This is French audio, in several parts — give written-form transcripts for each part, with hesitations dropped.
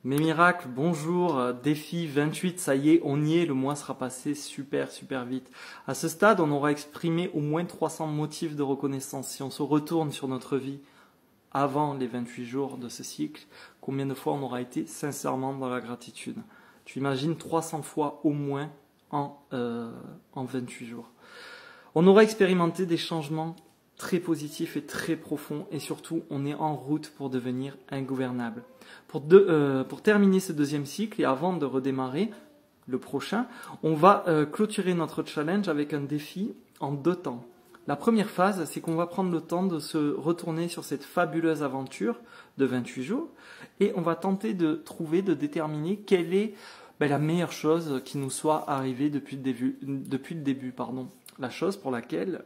Mes miracles, bonjour, défi 28, ça y est, on y est, le mois sera passé super vite. À ce stade, on aura exprimé au moins 300 motifs de reconnaissance. Si on se retourne sur notre vie avant les 28 jours de ce cycle, combien de fois on aura été sincèrement dans la gratitude? Tu imagines 300 fois au moins en 28 jours. On aura expérimenté des changements très positif et très profond, et surtout on est en route pour devenir ingouvernable. Pour terminer ce deuxième cycle et avant de redémarrer le prochain, on va clôturer notre challenge avec un défi en 2 temps. La première phase, c'est qu'on va prendre le temps de se retourner sur cette fabuleuse aventure de 28 jours et on va tenter de déterminer quelle est la meilleure chose qui nous soit arrivée depuis le début, la chose pour laquelle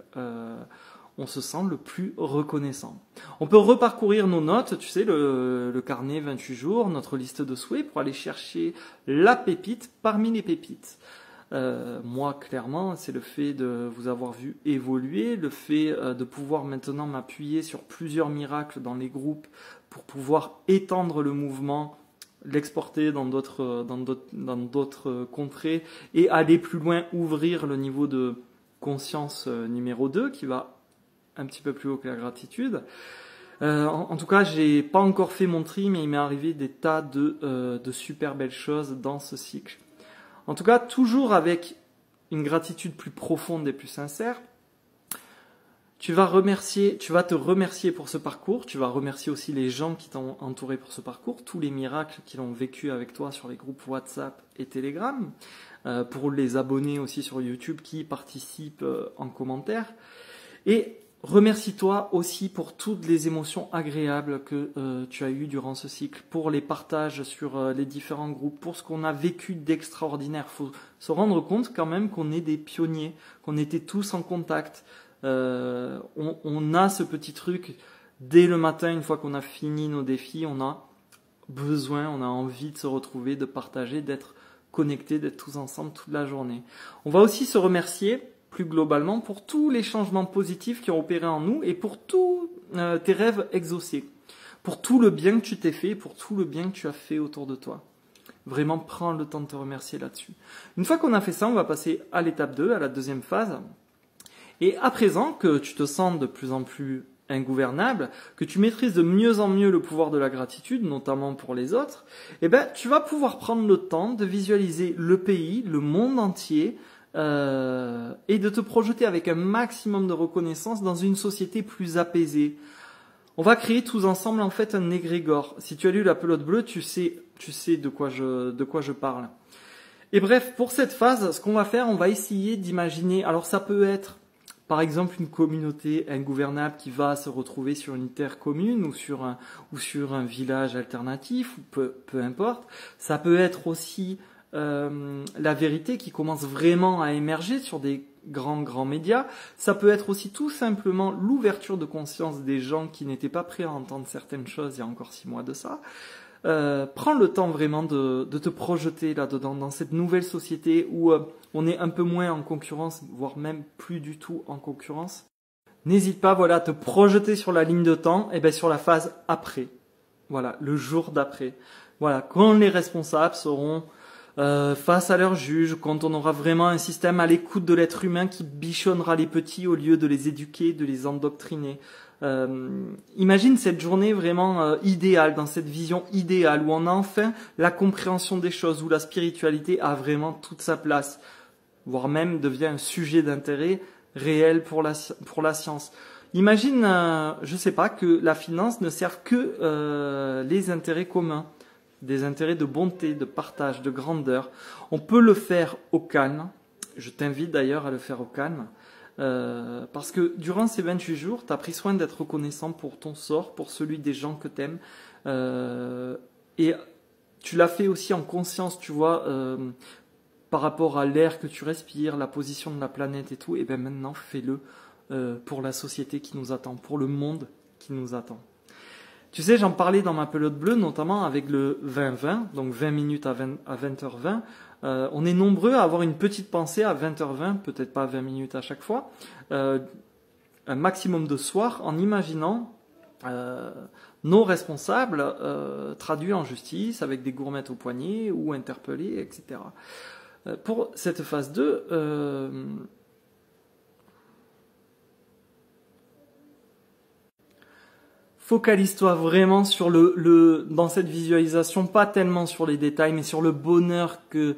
on se sent le plus reconnaissant. On peut reparcourir nos notes, tu sais, le carnet 28 jours, notre liste de souhaits pour aller chercher la pépite parmi les pépites. Moi, clairement, c'est le fait de vous avoir vu évoluer, le fait de pouvoir maintenant m'appuyer sur plusieurs miracles dans les groupes pour pouvoir étendre le mouvement, l'exporter dans d'autres contrées et aller plus loin, ouvrir le niveau de conscience numéro 2 qui va un petit peu plus haut que la gratitude. En tout cas, j'ai pas encore fait mon tri, mais il m'est arrivé des tas de super belles choses dans ce cycle. En tout cas, toujours avec une gratitude plus profonde et plus sincère. Tu vas te remercier pour ce parcours. Tu vas remercier aussi les gens qui t'ont entouré pour ce parcours, tous les miracles qu'ils ont vécu avec toi sur les groupes WhatsApp et Telegram, pour les abonnés aussi sur YouTube qui participent en commentaire. Et remercie-toi aussi pour toutes les émotions agréables que tu as eues durant ce cycle, pour les partages sur les différents groupes, pour ce qu'on a vécu d'extraordinaire. Il faut se rendre compte quand même qu'on est des pionniers, qu'on était tous en contact. On a ce petit truc, dès le matin, une fois qu'on a fini nos défis, on a besoin, on a envie de se retrouver, de partager, d'être connectés, d'être tous ensemble toute la journée. On va aussi se remercier plus globalement pour tous les changements positifs qui ont opéré en nous et pour tous tes rêves exaucés, pour tout le bien que tu t'es fait, pour tout le bien que tu as fait autour de toi. Vraiment, prends le temps de te remercier là-dessus. Une fois qu'on a fait ça, on va passer à l'étape 2, à la deuxième phase. Et à présent que tu te sens de plus en plus ingouvernable, que tu maîtrises de mieux en mieux le pouvoir de la gratitude, notamment pour les autres, tu vas pouvoir prendre le temps de visualiser le pays, le monde entier, et de te projeter avec un maximum de reconnaissance dans une société plus apaisée. On va créer tous ensemble en fait un égrégore. Si tu as lu La Pelote Bleue, tu sais de quoi je parle. Et bref, pour cette phase, ce qu'on va faire, on va essayer d'imaginer. Alors ça peut être par exemple une communauté ingouvernable qui va se retrouver sur une terre commune ou sur un village alternatif, ou peu importe. Ça peut être aussi la vérité qui commence vraiment à émerger sur des grands médias. Ça peut être aussi tout simplement l'ouverture de conscience des gens qui n'étaient pas prêts à entendre certaines choses il y a encore 6 mois de ça. Prends le temps vraiment de te projeter là-dedans, dans cette nouvelle société où on est un peu moins en concurrence, voire même plus du tout en concurrence. N'hésite pas, à te projeter sur la ligne de temps, et sur la phase après. Voilà, le jour d'après. Voilà, quand les responsables seront face à leurs juges, quand on aura vraiment un système à l'écoute de l'être humain qui bichonnera les petits au lieu de les éduquer, de les endoctriner. Imagine cette journée vraiment idéale, dans cette vision idéale où on a enfin la compréhension des choses, où la spiritualité a vraiment toute sa place, voire même devient un sujet d'intérêt réel pour la science. Imagine, que la finance ne serve que les intérêts communs, des intérêts de bonté, de partage, de grandeur. On peut le faire au calme. Je t'invite d'ailleurs à le faire au calme. Parce que durant ces 28 jours, tu as pris soin d'être reconnaissant pour ton sort, pour celui des gens que tu aimes. Et tu l'as fait aussi en conscience, tu vois, par rapport à l'air que tu respires, la position de la planète et tout. Et bien maintenant, fais-le pour la société qui nous attend, pour le monde qui nous attend. Tu sais, j'en parlais dans ma pelote bleue, notamment avec le 20-20, donc 20 minutes à 20h20. On est nombreux à avoir une petite pensée à 20h20, peut-être pas 20 minutes à chaque fois, un maximum de soir, en imaginant nos responsables traduits en justice avec des gourmettes au poignet ou interpellés, etc. Pour cette phase 2, focalise-toi vraiment sur dans cette visualisation, pas tellement sur les détails, mais sur le bonheur que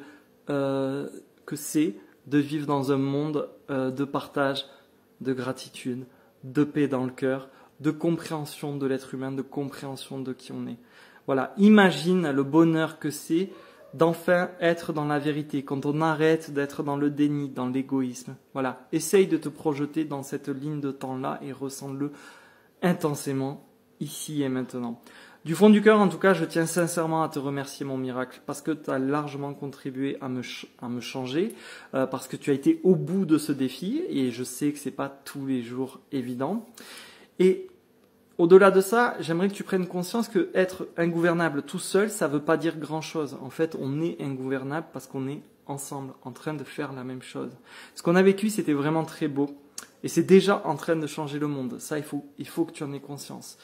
c'est de vivre dans un monde de partage, de gratitude, de paix dans le cœur, de compréhension de l'être humain, de compréhension de qui on est. Voilà, imagine le bonheur que c'est d'enfin être dans la vérité, quand on arrête d'être dans le déni, dans l'égoïsme. Voilà, essaye de te projeter dans cette ligne de temps-là et ressens-le intensément, ici et maintenant. Du fond du cœur, en tout cas, je tiens sincèrement à te remercier, mon miracle, parce que tu as largement contribué à me changer, parce que tu as été au bout de ce défi, et je sais que c'est pas tous les jours évident. Et au-delà de ça, j'aimerais que tu prennes conscience que être ingouvernable tout seul, ça veut pas dire grand-chose. En fait, on est ingouvernable parce qu'on est ensemble, en train de faire la même chose. Ce qu'on a vécu, c'était vraiment très beau. Et c'est déjà en train de changer le monde. Ça, il faut que tu en aies conscience.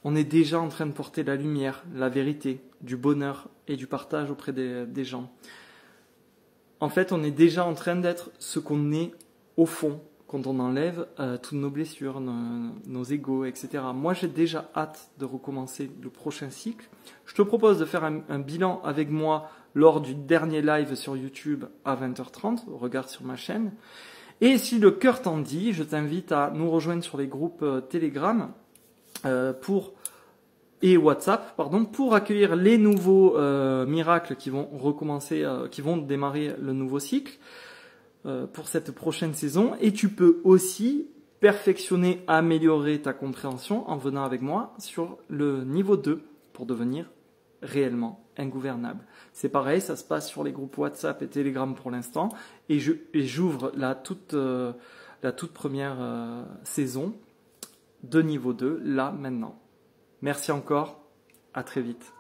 On est déjà en train de porter la lumière, la vérité, du bonheur et du partage auprès des gens. En fait, on est déjà en train d'être ce qu'on est au fond, quand on enlève toutes nos blessures, nos égos, etc. Moi, j'ai déjà hâte de recommencer le prochain cycle. Je te propose de faire un bilan avec moi lors du dernier live sur YouTube à 20h30. Regarde sur ma chaîne. Et si le cœur t'en dit, je t'invite à nous rejoindre sur les groupes Telegram et WhatsApp, pour accueillir les nouveaux miracles qui vont recommencer, qui vont démarrer le nouveau cycle pour cette prochaine saison. Et tu peux aussi perfectionner, améliorer ta compréhension en venant avec moi sur le niveau 2 pour devenir réellement ingouvernable. C'est pareil, ça se passe sur les groupes WhatsApp et Telegram pour l'instant, et j'ouvre la toute première saison de niveau 2 là maintenant. Merci encore, à très vite.